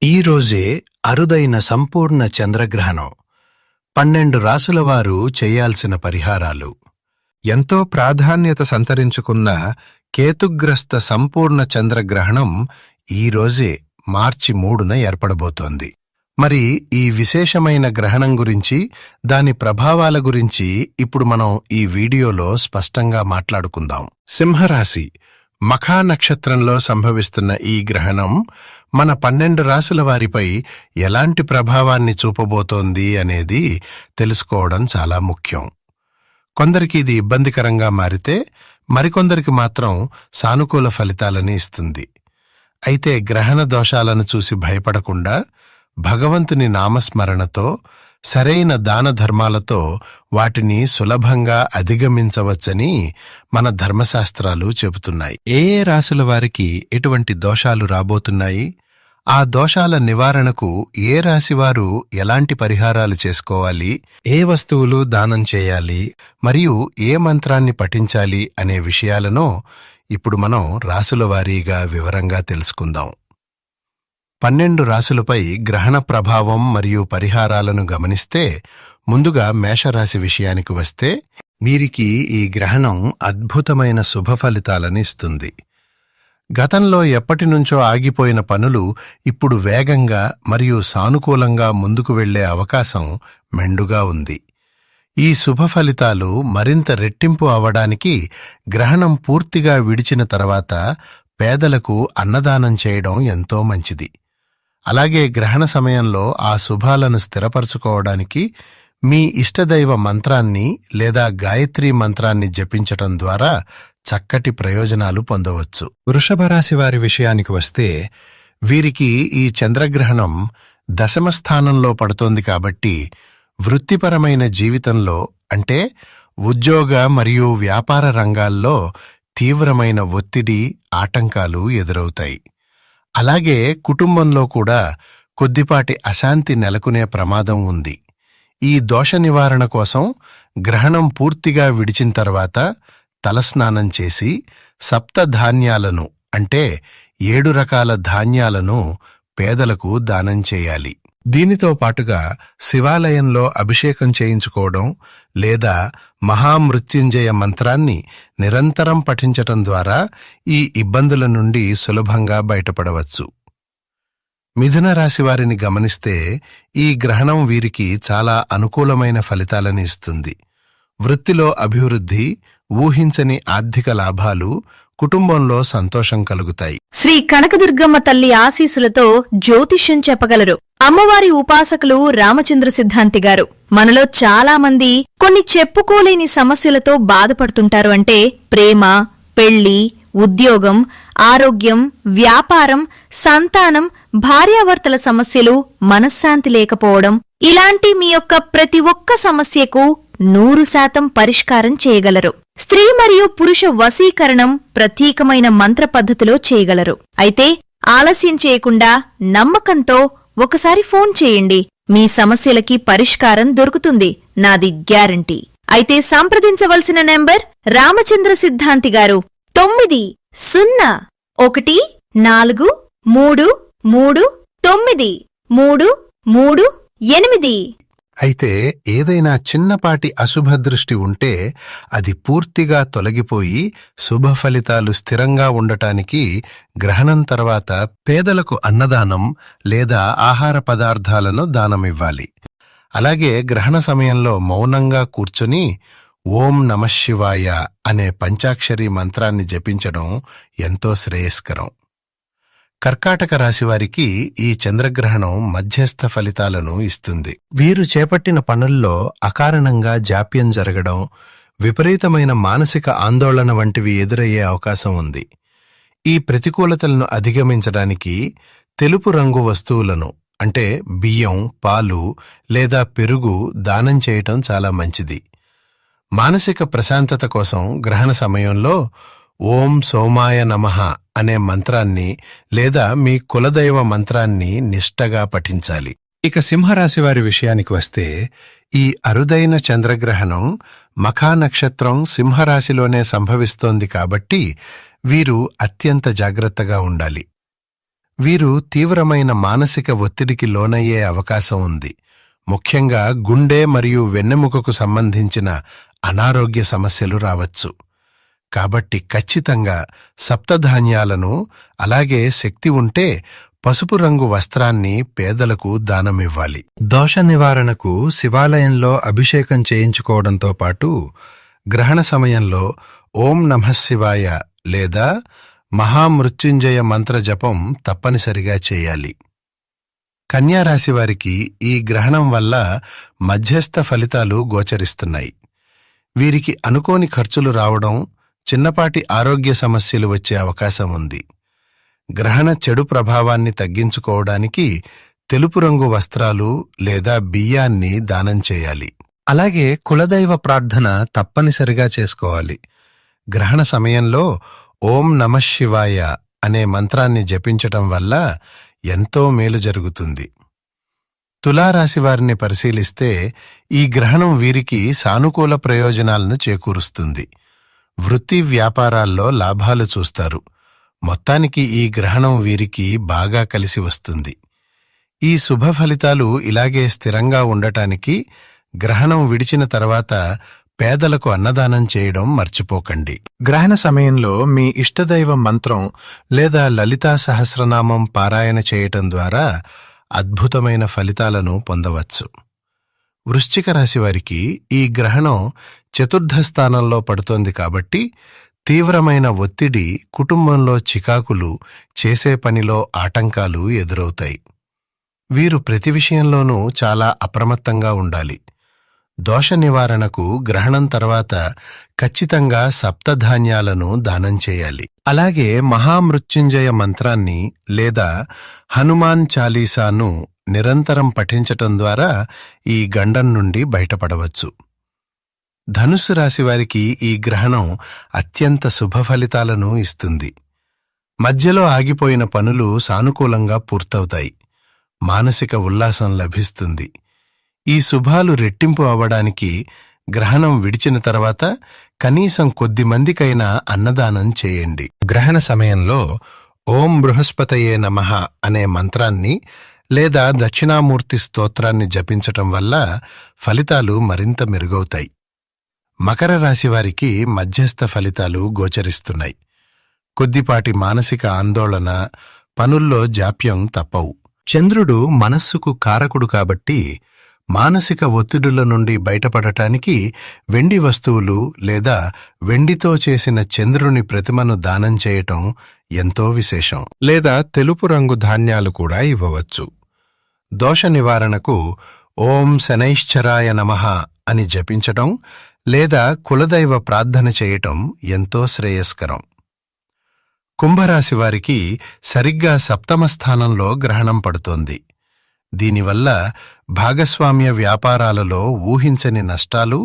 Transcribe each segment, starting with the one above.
ఈ రోజే అరుదైన సంపూర్ణ చంద్రగ్రహణం. 12 రాసుల వారు చేయాల్సిన పరిహారాలు. ఎంతో ప్రాధాన్యత సంతరించుకున్న కేతుగ్రస్త సంపూర్ణ చంద్రగ్రహణం ఈరోజే మార్చి 3న ఏర్పడబోతోంది. మరి ఈ విశేషమైన గ్రహణం గురించి, దాని ప్రభావాల గురించి ఇప్పుడు మనం ఈ వీడియోలో స్పష్టంగా మాట్లాడుకుందాం. సింహరాశి మఖా నక్షత్రంలో సంభవిస్తున్న ఈ గ్రహణం మన 12 రాశుల వారిపై ఎలాంటి ప్రభావాన్ని చూపబోతోంది అనేది తెలుసుకోవడం చాలా ముఖ్యం. కొందరికి ఇది ఇబ్బందికరంగా మారితే మరికొందరికి మాత్రం సానుకూల ఫలితాలని ఇస్తుంది. అయితే గ్రహణ దోషాలను చూసి భయపడకుండా భగవంతుని నామస్మరణతో, సరైన దాన ధర్మాలతో వాటిని సులభంగా అధిగమించవచ్చని మన ధర్మశాస్త్రాలు చెబుతున్నాయి. ఏ ఏ రాశుల వారికి ఎటువంటి దోషాలు రాబోతున్నాయి, ఆ దోషాల నివారణకు ఏ రాశివారు ఎలాంటి పరిహారాలు చేసుకోవాలి, ఏ వస్తువులు దానం చేయాలి, మరియు ఏ మంత్రాన్ని పఠించాలి అనే విషయాలను ఇప్పుడు మనం రాశుల వారీగా వివరంగా తెలుసుకుందాం. 12 రాశులపై గ్రహణ ప్రభావం మరియు పరిహారాలను గమనిస్తే, ముందుగా మేషరాశి విషయానికి వస్తే, వీరికి ఈ గ్రహణం అద్భుతమైన శుభ ఫలితాలను ఇస్తుంది. గతంలో ఎప్పటినుంచో ఆగిపోయిన పనులు ఇప్పుడు వేగంగా మరియు సానుకూలంగా ముందుకు వెళ్లే అవకాశం మెండుగా ఉంది. ఈ శుభ ఫలితాలు మరింత రెట్టింపు అవడానికి గ్రహణం పూర్తిగా విడిచిన తర్వాత పేదలకు అన్నదానం చేయడం ఎంతో మంచిది. అలాగే గ్రహణ సమయంలో ఆ శుభాలను స్థిరపరచుకోవడానికి మీ ఇష్టదైవ మంత్రాన్ని లేదా గాయత్రీ మంత్రాన్ని జపించటం ద్వారా చక్కటి ప్రయోజనాలు పొందవచ్చు. వృషభ రాశి వారి విషయానికి వస్తే, వీరికి ఈ చంద్రగ్రహణం దశమ స్థానంలో పడుతోంది కాబట్టి వృత్తిపరమైన జీవితంలో, అంటే ఉద్యోగ మరియు వ్యాపార రంగాల్లో తీవ్రమైన ఒత్తిడి, ఆటంకాలు ఎదురవుతాయి. అలాగే కుటుంబంలో కూడా కొద్దిపాటి అశాంతి నెలకొనే ప్రమాదం ఉంది. ఈ దోష నివారణ కోసం గ్రహణం పూర్తిగా విడిచిన తర్వాత తలస్నానం చేసి సప్తధాన్యాలను, అంటే 7 రకాల ధాన్యాలను పేదలకు దానం చేయాలి. దీనితో పాటుగా శివాలయంలో అభిషేకం చేయించుకోవడం లేదా మహామృత్యుంజయ మంత్రాన్ని నిరంతరం పఠించటం ద్వారా ఈ ఇబ్బందుల నుండి సులభంగా బయటపడవచ్చు. మిథున రాశివారిని గమనిస్తే, ఈ గ్రహణం వీరికి చాలా అనుకూలమైన ఫలితాలను ఇస్తుంది. వృత్తిలో అభివృద్ధి, ఊహించని ఆర్థిక లాభాలు, కుటుంబంలో సంతోషం కలుగుతాయి. శ్రీ కనకదుర్గమ్మ తల్లి ఆశీసులతో జ్యోతిష్యం చెప్పగలరు అమ్మవారి ఉపాసకులు రామచంద్ర సిద్ధాంతి గారు. మనలో చాలా మంది కొన్ని చెప్పుకోలేని సమస్యలతో బాధపడుతుంటారు. అంటే ప్రేమ, పెళ్లి, ఉద్యోగం, ఆరోగ్యం, వ్యాపారం, సంతానం, భార్యాభర్తల సమస్యలు, మనశ్శాంతి లేకపోవడం, ఇలాంటి మీ యొక్క ప్రతి ఒక్క సమస్యకు 100% పరిష్కారం చేయగలరు. స్త్రీ మరియు పురుష వశీకరణం ప్రత్యేకమైన మంత్ర పద్ధతిలో చేయగలరు. అయితే ఆలస్యం చేయకుండా నమ్మకంతో ఒకసారి ఫోన్ చేయండి. మీ సమస్యలకి పరిష్కారం దొరుకుతుంది, నాది గ్యారంటీ. అయితే సంప్రదించవలసిన నెంబర్ రామచంద్ర సిద్ధాంతి గారు 9013393338. అయితే ఏదైనా చిన్నపాటి అశుభదృష్టి ఉంటే అది పూర్తిగా తొలగిపోయి శుభ ఫలితాలు స్థిరంగా ఉండటానికి గ్రహణం తర్వాత పేదలకు అన్నదానం లేదా ఆహార పదార్థాలను దానమివ్వాలి. అలాగే గ్రహణ సమయంలో మౌనంగా కూర్చుని ఓం నమఃశివాయ అనే పంచాక్షరి మంత్రాన్ని జపించడం ఎంతో శ్రేయస్కరం. కర్కాటక రాశివారికి ఈ చంద్రగ్రహణం మధ్యస్థ ఫలితాలను ఇస్తుంది. వీరు చేపట్టిన పనుల్లో అకారణంగా జాప్యం జరగడం, విపరీతమైన మానసిక ఆందోళన వంటివి ఎదురయ్యే అవకాశం ఉంది. ఈ ప్రతికూలతలను అధిగమించడానికి తెలుపు రంగు వస్తువులను, అంటే బియ్యం, పాలు లేదా పెరుగు దానం చేయటం చాలా మంచిది. మానసిక ప్రశాంతత కోసం గ్రహణ సమయంలో ఓం సోమాయ నమః అనే మంత్రాన్ని లేదా మీ కులదైవ మంత్రాన్ని నిష్టగా పఠించాలి. ఇక సింహరాశివారి విషయానికి వస్తే, ఈ అరుదైన చంద్రగ్రహణం మఖా నక్షత్రం సింహరాశిలోనే సంభవిస్తోంది కాబట్టి వీరు అత్యంత జాగ్రత్తగా ఉండాలి. వీరు తీవ్రమైన మానసిక ఒత్తిడికి లోనయ్యే అవకాశం ఉంది. ముఖ్యంగా గుండె మరియు వెన్నెముకకు సంబంధించిన అనారోగ్య సమస్యలు రావచ్చు. కాబట్టి ఖచ్చితంగా సప్తధాన్యాలను, అలాగే శక్తి ఉంటే పసుపు రంగు వస్త్రాన్ని పేదలకు దానమివ్వాలి. దోష నివారణకు శివాలయంలో అభిషేకం చేయించుకోవడంతో పాటు గ్రహణ సమయంలో ఓం నమఃశివాయ లేదా మహామృత్యుంజయ మంత్ర జపం తప్పనిసరిగా చేయాలి. కన్యారాశి వారికి ఈ గ్రహణం వల్ల మధ్యస్థ ఫలితాలు గోచరిస్తున్నాయి. వీరికి అనుకోని ఖర్చులు రావడం, చిన్నపాటి ఆరోగ్య సమస్యలు వచ్చే అవకాశం ఉంది. గ్రహణ చెడు ప్రభావాన్ని తగ్గించుకోవడానికి తెలుపు రంగు వస్త్రాలు లేదా బియ్యాన్ని దానం చేయాలి. అలాగే కులదైవ ప్రార్థన తప్పనిసరిగా చేసుకోవాలి. గ్రహణ సమయంలో ఓం నమఃశివాయ అనే మంత్రాన్ని జపించటం వల్ల ఎంతో మేలు జరుగుతుంది. తులారాశి వారిని పరిశీలిస్తే ఈ గ్రహణం వీరికి సానుకూల ప్రయోజనాలను చేకూరుస్తుంది. వృత్తి వ్యాపారాల్లో లాభాలు చూస్తారు. మొత్తానికి ఈ గ్రహణం వీరికి బాగా కలిసి వస్తుంది. ఈ శుభ ఫలితాలు ఇలాగే స్థిరంగా ఉండటానికి గ్రహణం విడిచిన తర్వాత పేదలకు అన్నదానం చేయడం మర్చిపోకండి. గ్రహణ సమయంలో మీ ఇష్టదైవ మంత్రం లేదా లలితా సహస్రనామం పారాయణ చేయటం ద్వారా అద్భుతమైన ఫలితాలను పొందవచ్చు. వృశ్చిక రాశి వారికి ఈ గ్రహణం చతుర్థ స్థానంలో పడుతోంది కాబట్టి తీవ్రమైన ఒత్తిడి, కుటుంబంలో చికాకులు, చేసే పనిలో ఆటంకాలు ఎదురవుతాయి. వీరు ప్రతి విషయంలోనూ చాలా అప్రమత్తంగా ఉండాలి. దోష నివారణకు గ్రహణం తర్వాత ఖచ్చితంగా సప్తధాన్యాలను దానం చేయాలి. అలాగే మహామృత్యుంజయ మంత్రాన్ని లేదా హనుమాన్ చాలీసాను నిరంతరం పఠించటం ద్వారా ఈ గండం నుండి బయటపడవచ్చు. ధనుస్సు రాశి వారికి ఈ గ్రహణం అత్యంత శుభ ఫలితాలను ఇస్తుంది. మధ్యలో ఆగిపోయిన పనులు సానుకూలంగా పూర్తవుతాయి. మానసిక ఉల్లాసం లభిస్తుంది. ఈ శుభాలు రెట్టింపు అవ్వడానికి గ్రహణం విడిచిన తర్వాత కనీసం కొద్ది మందికైనా అన్నదానం చేయండి. గ్రహణ సమయంలో ఓం బృహస్పతయే నమః అనే మంత్రాన్ని లేదా దక్షిణామూర్తి స్తోత్రాన్ని జపించటం వల్ల ఫలితాలు మరింత మెరుగవుతాయి. మకర రాశి వారికి మధ్యస్థ ఫలితాలు గోచరిస్తున్నాయి. కొద్దిపాటి మానసిక ఆందోళన, పనుల్లో జాప్యం తప్పవు. చంద్రుడు మనస్సుకు కారకుడు కాబట్టి మానసిక ఒత్తిడుల నుండి బయటపడటానికి వెండి వస్తువులు లేదా వెండితో చేసిన చంద్రుని ప్రతిమను దానం చేయటం ఎంతో విశేషం. లేదా తెలుపు రంగు ధాన్యాలు కూడా ఇవ్వవచ్చు. దోష నివారణకు ఓం శనైశ్చరాయ నమః అని జపించటం లేదా కులదైవ ప్రార్థన చేయటం ఎంతో శ్రేయస్కరం. కుంభరాశి వారికి సరిగ్గా సప్తమ స్థానంలో గ్రహణం పడుతోంది. దీనివల్ల భాగస్వామ్య వ్యాపారాలలో ఊహించని నష్టాలు,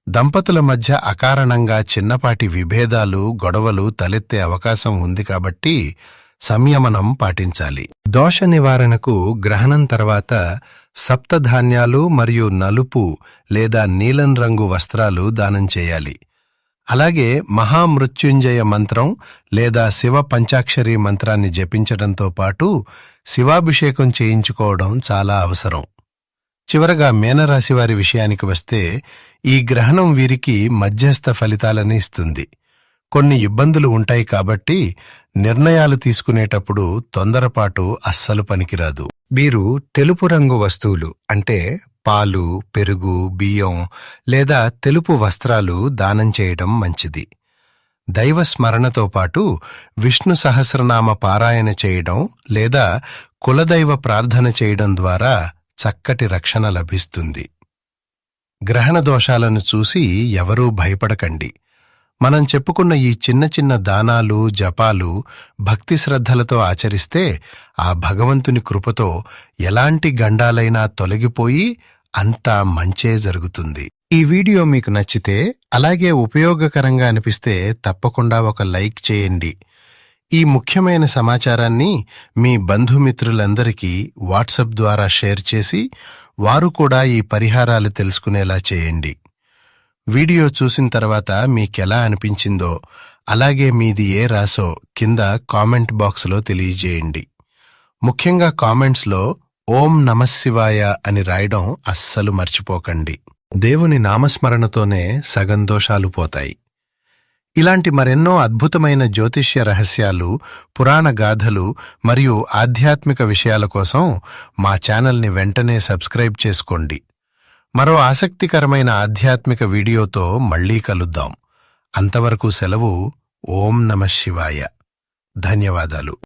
దంపతుల మధ్య అకారణంగా చిన్నపాటి విభేదాలు, గొడవలు తలెత్తే అవకాశం ఉంది కాబట్టి సంయమనం పాటించాలి. దోష నివారణకు గ్రహణం తర్వాత సప్తధాన్యాలు మరియు నలుపు లేదా నీలం రంగు వస్త్రాలు దానం చేయాలి. అలాగే మహామృత్యుంజయ మంత్రం లేదా శివ పంచాక్షరి మంత్రాన్ని జపించడంతో పాటు శివాభిషేకం చేయించుకోవడం చాలా అవసరం. చివరగా మీనరాశి వారి విషయానికి వస్తే ఈ గ్రహణం వీరికి మధ్యస్థ ఫలితాలని ఇస్తుంది. కొన్ని ఇబ్బందులు ఉంటాయి కాబట్టి నిర్ణయాలు తీసుకునేటప్పుడు తొందరపాటు అస్సలు పనికిరాదు. వీరు తెలుపు రంగు వస్తువులు అంటే పాలు, పెరుగు, బియ్యం లేదా తెలుపు వస్త్రాలు దానం చేయడం మంచిది. దైవ స్మరణతో పాటు విష్ణు సహస్రనామ పారాయణ చేయడం లేదా కులదైవ ప్రార్థన చేయడం ద్వారా చక్కటి రక్షణ లభిస్తుంది. గ్రహణ దోషాలను చూసి ఎవరూ భయపడకండి. మనం చెప్పుకున్న ఈ చిన్న చిన్న దానాలు, జపాలు భక్తి శ్రద్ధలతో ఆచరిస్తే ఆ భగవంతుని కృపతో ఎలాంటి గండాలైనా తొలగిపోయి అంతా మంచే జరుగుతుంది. ఈ వీడియో మీకు నచ్చితే, అలాగే ఉపయోగకరంగా అనిపిస్తే తప్పకుండా ఒక లైక్ చేయండి. ఈ ముఖ్యమైన సమాచారాన్ని మీ బంధుమిత్రులందరికీ వాట్సాప్ ద్వారా షేర్ చేసి వారు కూడా ఈ పరిహారాలు తెలుసుకునేలా చేయండి. వీడియో చూసిన తర్వాత మీకెలా అనిపించిందో, అలాగే మీది ఏ రాసో కింద కామెంట్ బాక్స్లో తెలియజేయండి. ముఖ్యంగా కామెంట్స్లో ఓం నమఃశివాయ అని రాయడం అస్సలు మర్చిపోకండి. దేవుని నామస్మరణతోనే సగం దోషాలు పోతాయి. ఇలాంటి మరెన్నో అద్భుతమైన జ్యోతిష్య రహస్యాలు, పురాణ గాథలు మరియు ఆధ్యాత్మిక విషయాల కోసం మా ఛానల్ని వెంటనే సబ్స్క్రైబ్ చేసుకోండి. మరో ఆసక్తికరమైన ఆధ్యాత్మిక వీడియోతో మళ్ళీ కలుద్దాం. అంతవరకు సెలవు. ఓం నమఃశివాయ. ధన్యవాదాలు.